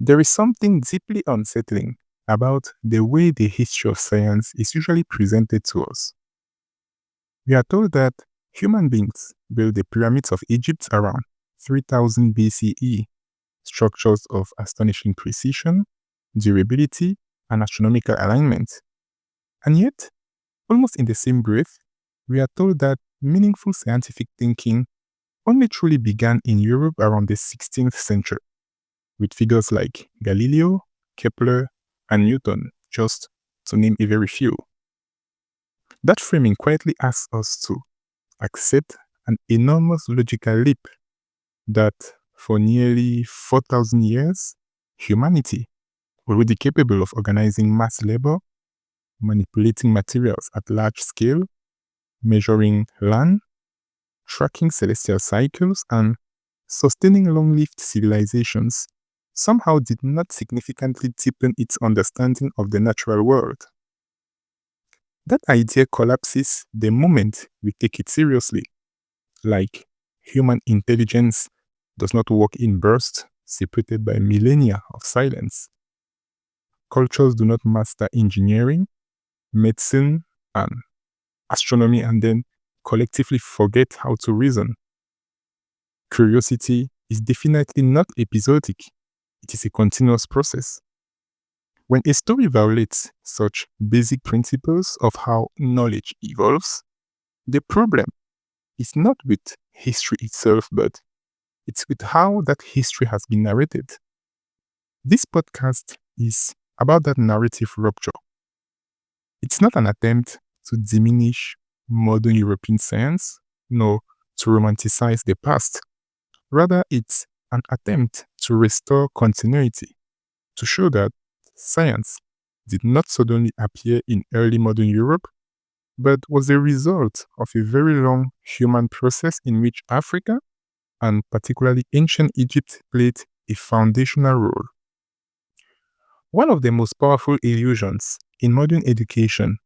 There is something deeply unsettling about the way the history of science is usually presented to us. We are told that human beings built the pyramids of Egypt around 3000 BCE, structures of astonishing precision, durability, and astronomical alignment. And yet, almost in the same breath, we are told that meaningful scientific thinking only truly began in Europe around the 16th century, with figures like Galileo, Kepler, and Newton, just to name a very few. That framing quietly asks us to accept an enormous logical leap that for nearly 4,000 years, humanity, already capable of organizing mass labor, manipulating materials at large scale, measuring land, tracking celestial cycles, and sustaining long-lived civilizations, somehow did not significantly deepen its understanding of the natural world. That idea collapses the moment we take it seriously, like human intelligence does not work in bursts separated by millennia of silence. Cultures do not master engineering, medicine, and astronomy and then collectively forget how to reason. Curiosity is definitely not episodic, it is a continuous process. When a story violates such basic principles of how knowledge evolves, the problem is not with history itself, but it's with how that history has been narrated. This podcast is about that narrative rupture. It's not an attempt to diminish modern European science, nor to romanticize the past. Rather, it's an attempt to restore continuity, to show that science did not suddenly appear in early modern Europe, but was a result of a very long human process in which Africa, and particularly ancient Egypt, played a foundational role. One of the most powerful illusions in modern education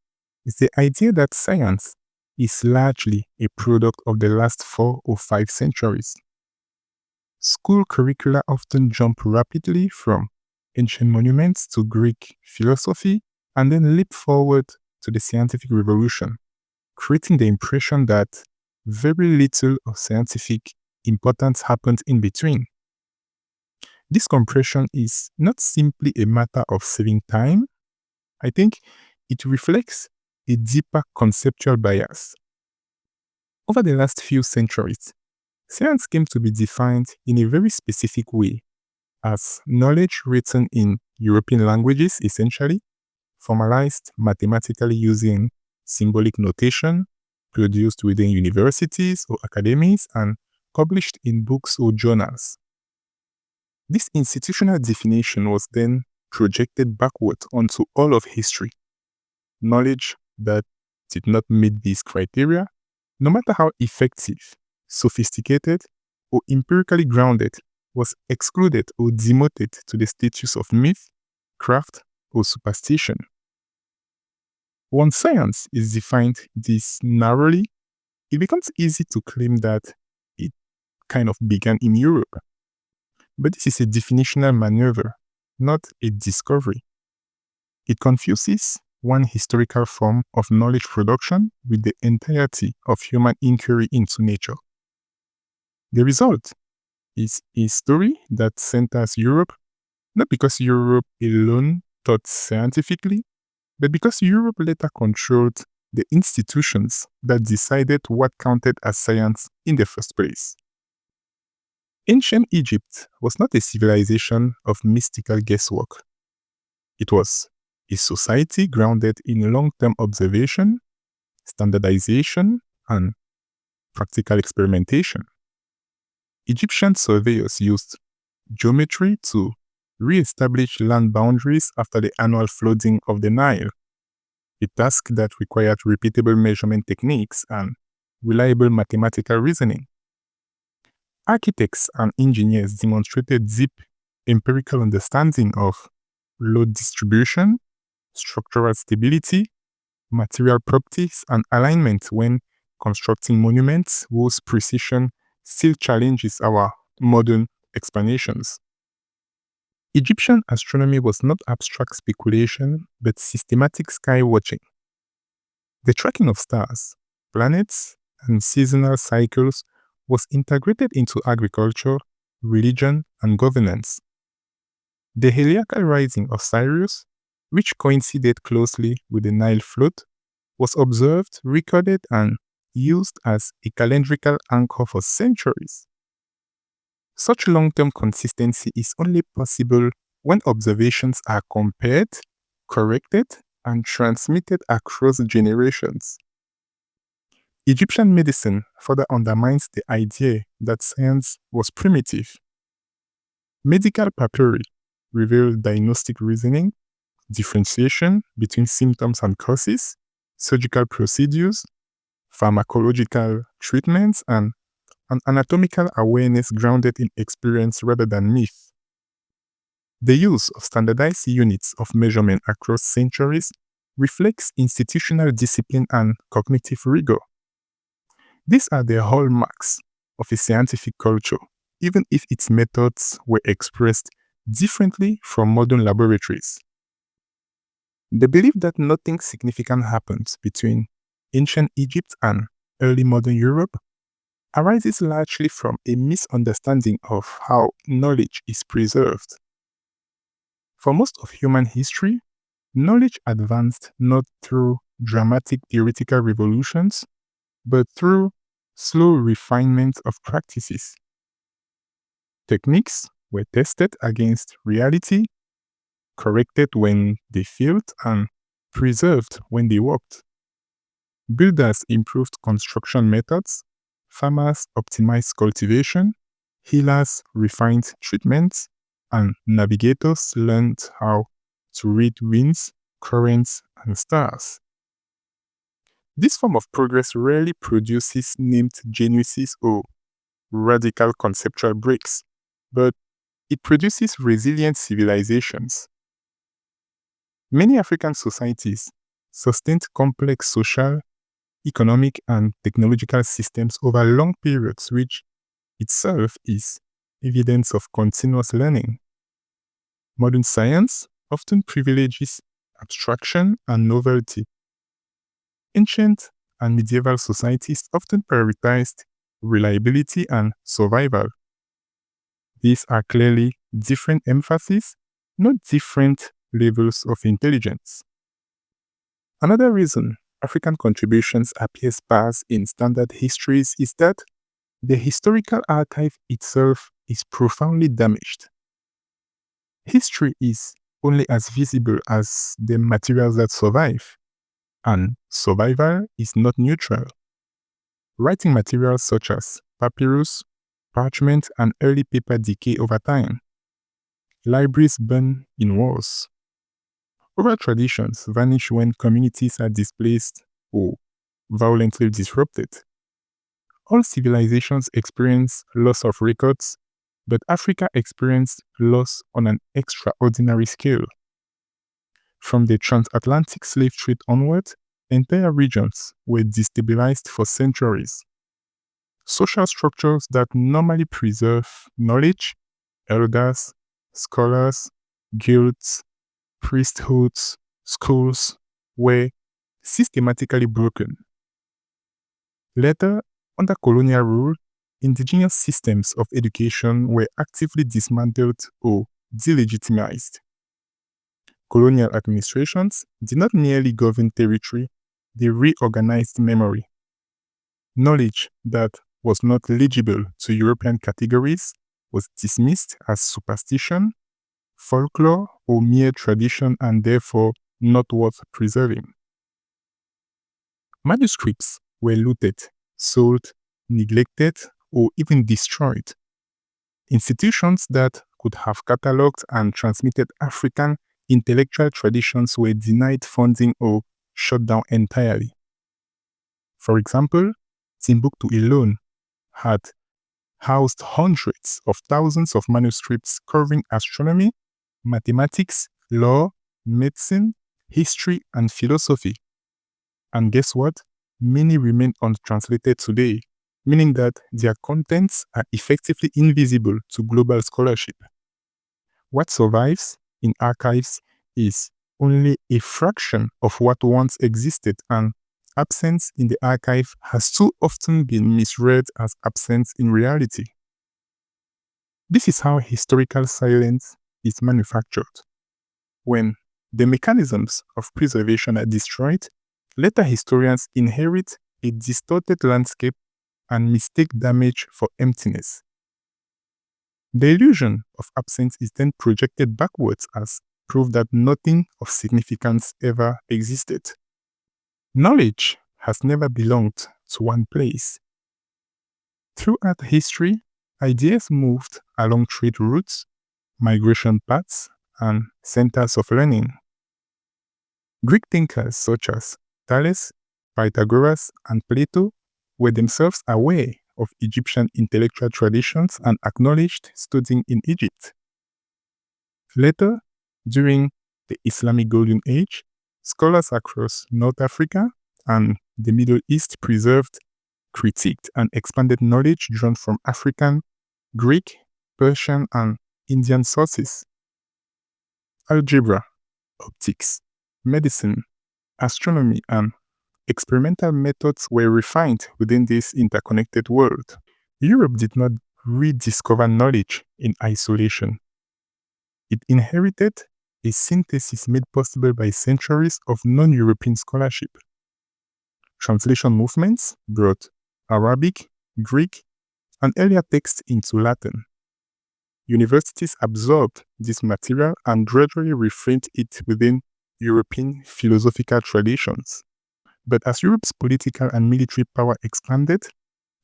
is the idea that science is largely a product of the last 4 or 5 centuries. School curricula often jump rapidly from ancient monuments to Greek philosophy and then leap forward to the scientific revolution, creating the impression that very little of scientific importance happened in between. This compression is not simply a matter of saving time. I think it reflects a deeper conceptual bias. Over the last few centuries, science came to be defined in a very specific way as knowledge written in European languages, essentially, formalized mathematically using symbolic notation, produced within universities or academies, and published in books or journals. This institutional definition was then projected backward onto all of history. Knowledge that did not meet these criteria, no matter how effective, sophisticated, or empirically grounded, was excluded or demoted to the status of myth, craft, or superstition. Once science is defined this narrowly, it becomes easy to claim that it kind of began in Europe. But this is a definitional maneuver, not a discovery. It confuses one historical form of knowledge production with the entirety of human inquiry into nature. The result is a story that centers Europe, not because Europe alone thought scientifically, but because Europe later controlled the institutions that decided what counted as science in the first place. Ancient Egypt was not a civilization of mystical guesswork. It was a society grounded in long-term observation, standardization, and practical experimentation. Egyptian surveyors used geometry to re-establish land boundaries after the annual flooding of the Nile, a task that required repeatable measurement techniques and reliable mathematical reasoning. Architects and engineers demonstrated deep empirical understanding of load distribution, structural stability, material properties, and alignment when constructing monuments whose precision still challenges our modern explanations. Egyptian astronomy was not abstract speculation, but systematic sky watching. The tracking of stars, planets, and seasonal cycles was integrated into agriculture, religion, and governance. The heliacal rising of Sirius, which coincided closely with the Nile flood, was observed, recorded, and used as a calendrical anchor for centuries. Such long-term consistency is only possible when observations are compared, corrected, and transmitted across generations. Egyptian medicine further undermines the idea that science was primitive. Medical papyri reveal diagnostic reasoning, differentiation between symptoms and causes, surgical procedures, pharmacological treatments, and an anatomical awareness grounded in experience rather than myth. The use of standardized units of measurement across centuries reflects institutional discipline and cognitive rigor. These are the hallmarks of a scientific culture, even if its methods were expressed differently from modern laboratories. The belief that nothing significant happened between ancient Egypt and early modern Europe arises largely from a misunderstanding of how knowledge is preserved. For most of human history, knowledge advanced not through dramatic theoretical revolutions, but through slow refinement of practices. Techniques were tested against reality, corrected when they failed, and preserved when they worked. Builders improved construction methods, farmers optimized cultivation, healers refined treatments, and navigators learned how to read winds, currents, and stars. This form of progress rarely produces named geniuses or radical conceptual breaks, but it produces resilient civilizations. Many African societies sustained complex social, economic, and technological systems over long periods, which itself is evidence of continuous learning. Modern science often privileges abstraction and novelty. Ancient and medieval societies often prioritized reliability and survival. These are clearly different emphases, not different levels of intelligence. Another reason African contributions appear sparse in standard histories is that the historical archive itself is profoundly damaged. History is only as visible as the materials that survive, and survival is not neutral. Writing materials such as papyrus, parchment, and early paper decay over time. Libraries burn in wars. Oral traditions vanish when communities are displaced or violently disrupted. All civilizations experience loss of records, but Africa experienced loss on an extraordinary scale. From the transatlantic slave trade onward, entire regions were destabilized for centuries. Social structures that normally preserve knowledge, elders, scholars, guilds, priesthoods, schools, were systematically broken. Later, under colonial rule, indigenous systems of education were actively dismantled or delegitimized. Colonial administrations did not merely govern territory, they reorganized memory. Knowledge that was not legible to European categories was dismissed as superstition, folklore, or mere tradition, and therefore not worth preserving. Manuscripts were looted, sold, neglected, or even destroyed. Institutions that could have catalogued and transmitted African intellectual traditions were denied funding or shut down entirely. For example, Timbuktu alone had housed hundreds of thousands of manuscripts covering astronomy, mathematics, law, medicine, history, and philosophy. And guess what? Many remain untranslated today, meaning that their contents are effectively invisible to global scholarship. What survives in archives is only a fraction of what once existed, and absence in the archive has too often been misread as absence in reality. This is how historical silence is manufactured. When the mechanisms of preservation are destroyed, later historians inherit a distorted landscape and mistake damage for emptiness. The illusion of absence is then projected backwards as proof that nothing of significance ever existed. Knowledge has never belonged to one place. Throughout history, ideas moved along trade routes, migration paths, and centers of learning. Greek thinkers such as Thales, Pythagoras, and Plato were themselves aware of Egyptian intellectual traditions and acknowledged studying in Egypt. Later, during the Islamic Golden Age, scholars across North Africa and the Middle East preserved, critiqued, and expanded knowledge drawn from African, Greek, Persian, and Indian sources. Algebra, optics, medicine, astronomy, and experimental methods were refined within this interconnected world. Europe did not rediscover knowledge in isolation. It inherited a synthesis made possible by centuries of non-European scholarship. Translation movements brought Arabic, Greek, and earlier texts into Latin. Universities absorbed this material and gradually reframed it within European philosophical traditions. But as Europe's political and military power expanded,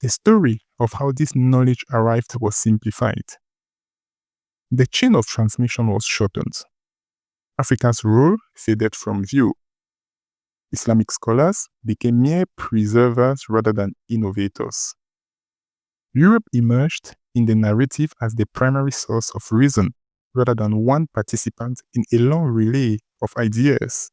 the story of how this knowledge arrived was simplified. The chain of transmission was shortened. Africa's role faded from view. Islamic scholars became mere preservers rather than innovators. Europe emerged in the narrative as the primary source of reason rather than one participant in a long relay of ideas.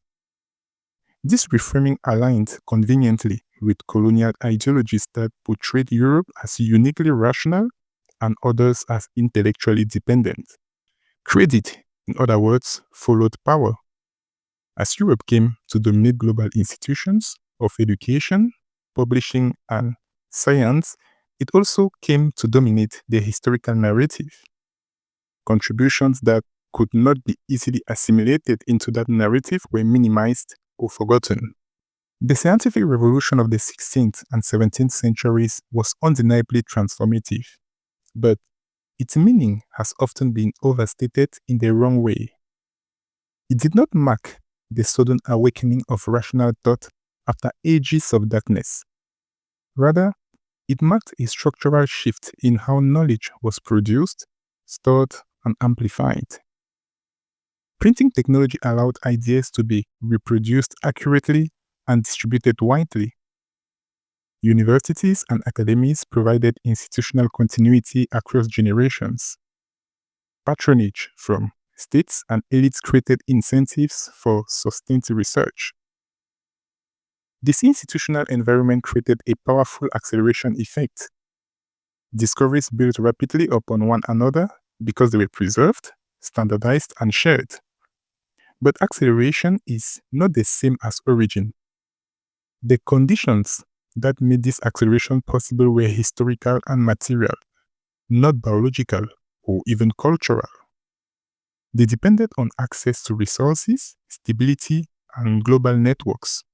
This reframing aligned conveniently with colonial ideologies that portrayed Europe as uniquely rational and others as intellectually dependent. Credit, in other words, followed power. As Europe came to dominate global institutions of education, publishing, and science, it also came to dominate the historical narrative. Contributions that could not be easily assimilated into that narrative were minimized or forgotten. The scientific revolution of the 16th and 17th centuries was undeniably transformative, but its meaning has often been overstated in the wrong way. It did not mark the sudden awakening of rational thought after ages of darkness. Rather, it marked a structural shift in how knowledge was produced, stored, and amplified. Printing technology allowed ideas to be reproduced accurately and distributed widely. Universities and academies provided institutional continuity across generations. Patronage from states and elites created incentives for sustained research. This institutional environment created a powerful acceleration effect. Discoveries built rapidly upon one another because they were preserved, standardized, and shared. But acceleration is not the same as origin. The conditions that made this acceleration possible were historical and material, not biological or even cultural. They depended on access to resources, stability, and global networks.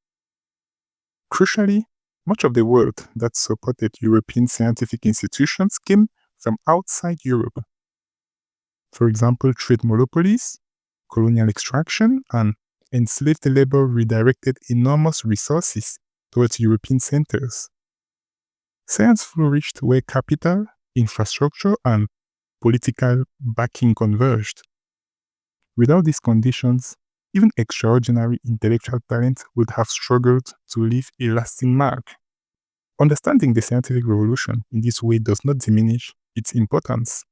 Crucially, much of the wealth that supported European scientific institutions came from outside Europe. For example, trade monopolies, colonial extraction, and enslaved labor redirected enormous resources towards European centers. Science flourished where capital, infrastructure, and political backing converged. Without these conditions, even extraordinary intellectual talent would have struggled to leave a lasting mark. Understanding the scientific revolution in this way does not diminish its importance.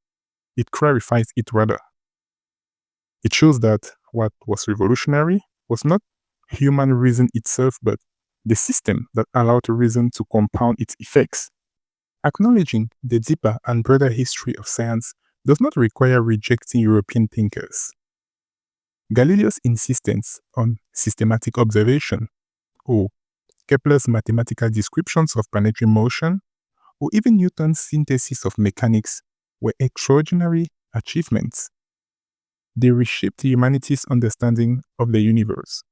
It clarifies it rather. It shows that what was revolutionary was not human reason itself, but the system that allowed reason to compound its effects. Acknowledging the deeper and broader history of science does not require rejecting European thinkers. Galileo's insistence on systematic observation, or Kepler's mathematical descriptions of planetary motion, or even Newton's synthesis of mechanics were extraordinary achievements. They reshaped humanity's understanding of the universe.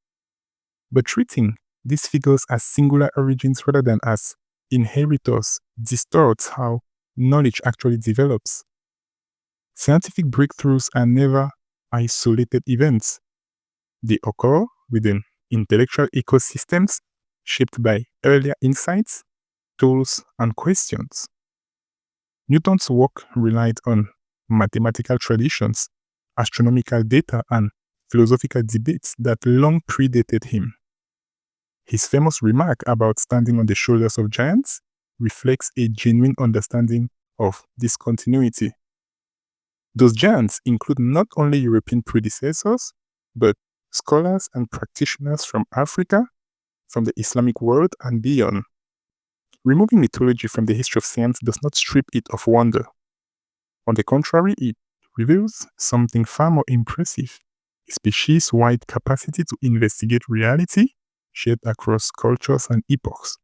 But treating these figures as singular origins rather than as inheritors distorts how knowledge actually develops. Scientific breakthroughs are never isolated events. They occur within intellectual ecosystems shaped by earlier insights, tools, and questions. Newton's work relied on mathematical traditions, astronomical data, and philosophical debates that long predated him. His famous remark about standing on the shoulders of giants reflects a genuine understanding of this continuity. Those giants include not only European predecessors, but scholars and practitioners from Africa, from the Islamic world, and beyond. Removing mythology from the history of science does not strip it of wonder. On the contrary, it reveals something far more impressive: a species-wide capacity to investigate reality shared across cultures and epochs.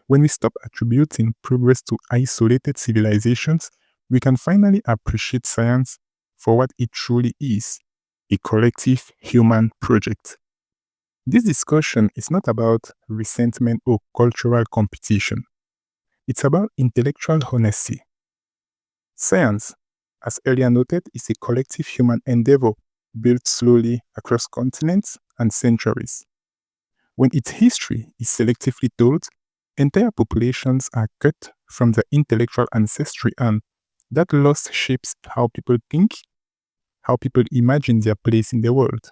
When we stop attributing progress to isolated civilizations, we can finally appreciate science for what it truly is: a collective human project. This discussion is not about resentment or cultural competition. It's about intellectual honesty. Science, as earlier noted, is a collective human endeavor built slowly across continents and centuries. When its history is selectively told, entire populations are cut from their intellectual ancestry, and that loss shapes how people think, how people imagine their place in the world.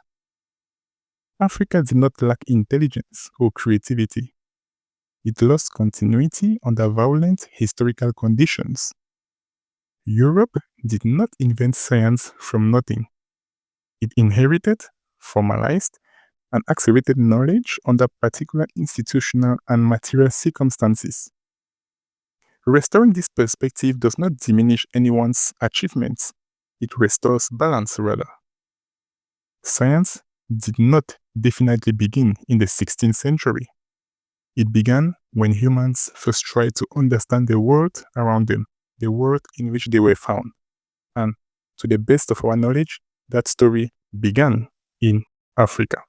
Africa did not lack intelligence or creativity. It lost continuity under violent historical conditions. Europe did not invent science from nothing. It inherited, formalized, and accelerated knowledge under particular institutional and material circumstances. Restoring this perspective does not diminish anyone's achievements. It restores balance, rather. Science did not definitely begin in the 16th century. It began when humans first tried to understand the world around them, the world in which they were found. And to the best of our knowledge, that story began in Africa.